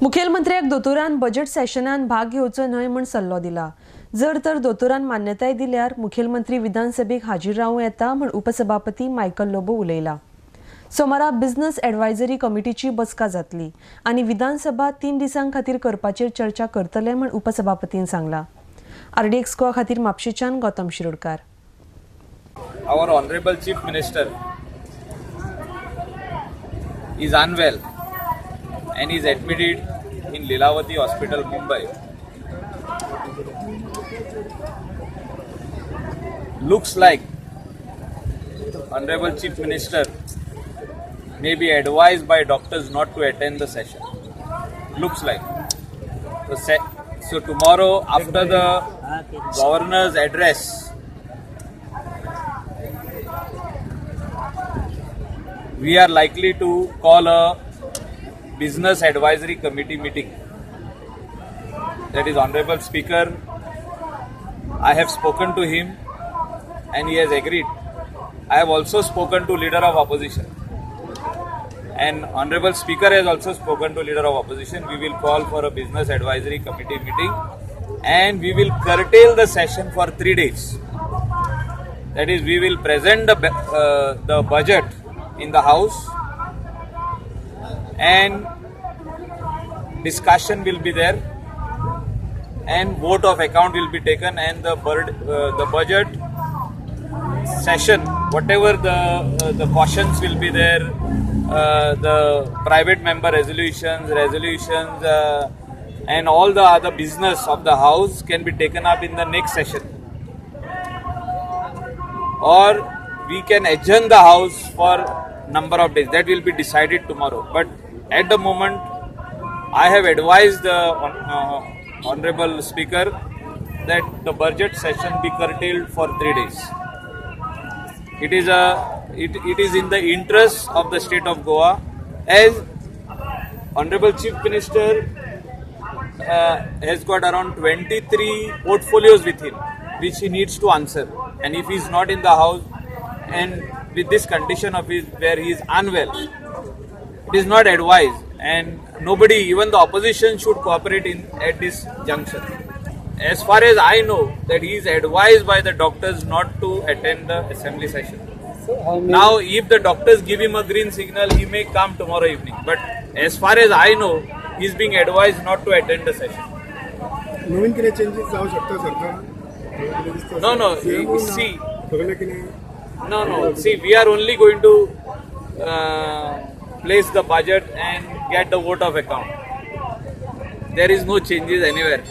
मुखेलमंत्र्याक दोतोरान बजेट सेशनान भाग घेवचो न्हय म्हूण सल्लो दिला। जर तर दोतोरान मान्यताय दिल्यार मुखेलमंत्री विधानसभेक हाजीर रावूं येता म्हूण उपसभापती मायकल लोबो उलयला। सोमारा बिझनेस एडवायझरी कमिटीची बसका जातली आनी विधानसभा 3 दिसां खातीर करपाचेर चर्चा करतले म्हूण उपसभापतीन सांगला। RDX गोवा खातीर म्हापशेच्यान Gautam Shirodkar. Our Honorable Chief Minister is unwell and is admitted in Lilavati Hospital, Mumbai. Looks like Honorable Chief Minister may be advised by doctors not to attend the session. Looks like. So tomorrow after the Governor's address, we are likely to call a business advisory committee meeting. That is Honorable Speaker. I have spoken to him and he has agreed. I have also spoken to Leader of Opposition. And Honorable Speaker has also spoken to Leader of Opposition. We will call for a business advisory committee meeting and we will curtail the session for 3 days. That is, we will present the budget in the House and discussion will be there and vote of account will be taken, and the budget session, whatever the cautions will be there, the private member resolutions, and all the other business of the House can be taken up in the next session, or we can adjourn the House for number of days. That will be decided tomorrow. But at the moment, I have advised the Honorable Speaker that the budget session be curtailed for 3 days. It is in the interest of the state of Goa, as Honorable Chief Minister has got around 23 portfolios with him, which he needs to answer. And if he is not in the House, and with this condition of his where he is unwell, it is not advised, and nobody, even the opposition, should cooperate at this juncture. As far as I know, that he is advised by the doctors not to attend the assembly session. Now, if the doctors give him a green signal, he may come tomorrow evening. But as far as I know, he is being advised not to attend the session. नवीन किती changes जाऊ शकतात सरकार? No. See, we are only going to place the budget and get the vote of account. There is no changes anywhere.